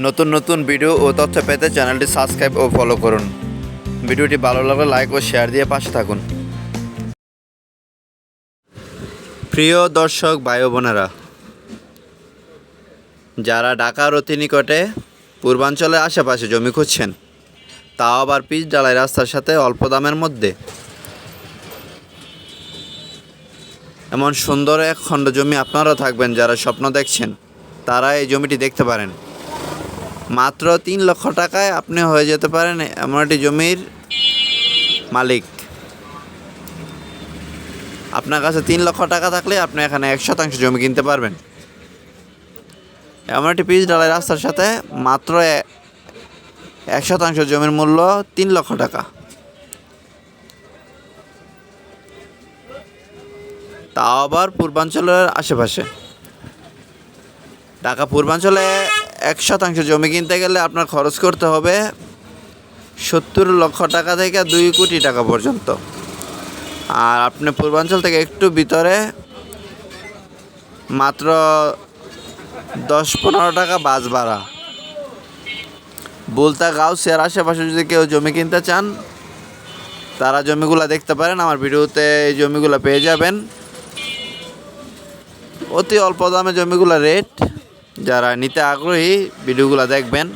নতুন নতুন ভিডিও ও তথ্য পেতে চ্যানেলটি সাবস্ক্রাইব ও ফলো করুন। ভিডিওটি ভালো লাগলে লাইক ও শেয়ার দিয়ে পাশে থাকুন। প্রিয় দর্শক ভাই ও বোনেরা, যারা ঢাকার অতি নিকটে পূর্বাঞ্চলের আশেপাশে জমি খুঁজছেন, তাও আবার পিচ ঢালাই রাস্তার সাথে অল্প দামের মধ্যে, এমন সুন্দর এক খণ্ড জমি আপনারাও থাকবেন যারা স্বপ্ন দেখছেন, তারা এই জমিটি দেখতে পারেন। মাত্র 3 লক্ষ টাকায় আপনি হয়ে যেতে পারেন এমন একটি জমির মালিক। আপনার কাছে 3 লক্ষ টাকা থাকলে আপনি এখানে 100% জমি কিনতে পারবেন। এমন একটি পিচ ঢালাই রাস্তার সাথে মাত্র 100% জমির মূল্য 3 লক্ষ টাকা। তাও আবার পূর্বাঞ্চলের আশেপাশে। ঢাকা পূর্বাঞ্চলে 100% জমি কিনতে গেলে আপনার খরচ করতে হবে 70 লক্ষ টাকা থেকে 2 কোটি টাকা পর্যন্ত। আর আপনি পূর্বাঞ্চল থেকে একটু ভিতরে মাত্র 10-15 টাকা বাস ভাড়া। বুলতা গাউসিয়ার আশেপাশে যদি কেউ জমি কিনতে চান, তারা জমিগুলো দেখতে পারেন। আমার ভিডিওতে এই জমিগুলো পেয়ে যাবেন। অতি অল্প দামে জমিগুলো রেট। যারা নিতে আগ্রহী ভিডিওগুলো দেখবেন।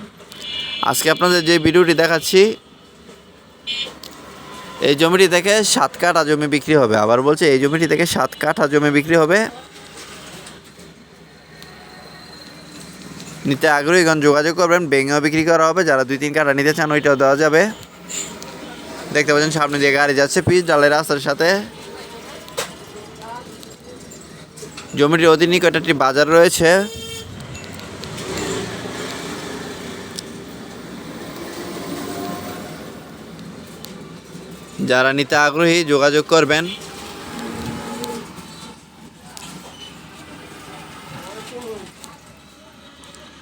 আজকে আপনাদের যে ভিডিওটি দেখাচ্ছি, এই জমিটি থেকে 7 কাঠা জমি বিক্রি হবে। আবার বলছে, এই জমিটি থেকে 7 কাঠা জমি বিক্রি হবে। নিতে আগ্রহীগণ যোগাযোগ করবেন। ভেঙেও বিক্রি করা হবে। যারা 2-3 কাঠা নিতে চান, ওইটাও দেওয়া যাবে। দেখতে পাচ্ছেন সামনে দিয়ে গাড়ি যাচ্ছে পিচ ঢালাই রাস্তার সাথে। জমিটির অতি নিকটে একটি বাজার রয়েছে। যারা নিতে আগ্রহী যোগাযোগ করবেন।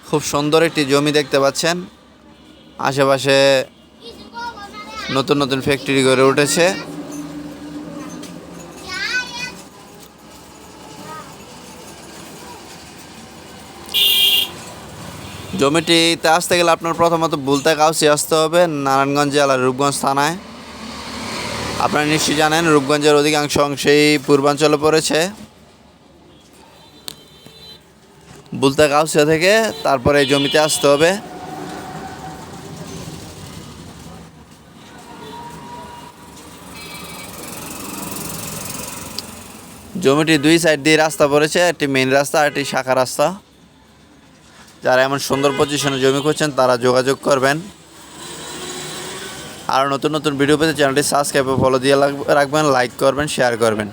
খুব সুন্দর একটি জমি দেখতে পাচ্ছেন। আশেপাশে নতুন নতুন ফ্যাক্টরি গড়ে উঠেছে। জমিটিতে আসতে গেলে আপনার প্রথমত বুলতা গাউসিয়া আসতে হবে, নারায়ণগঞ্জ জেলার রূপগঞ্জ থানায়। আপনারা নিশ্চয়ই জানেন রূপগঞ্জের অধিকাংশ অংশেই পূর্বাঞ্চলে পড়েছে। বুলতা গাউসিয়া থেকে তারপরে এই জমিতে আসতে হবে। জমিটি 2 সাইড দিয়ে রাস্তা পড়েছে, একটি মেইন রাস্তা আর একটি শাখা রাস্তা। যারা এমন সুন্দর পজিশনে জমি খুঁজছেন, তারা যোগাযোগ করবেন। আর নতুন নতুন ভিডিও পেতে চ্যানেলটি সাবস্ক্রাইব ও ফলো দিয়ে রাখবেন, লাইক করবেন, শেয়ার করবেন।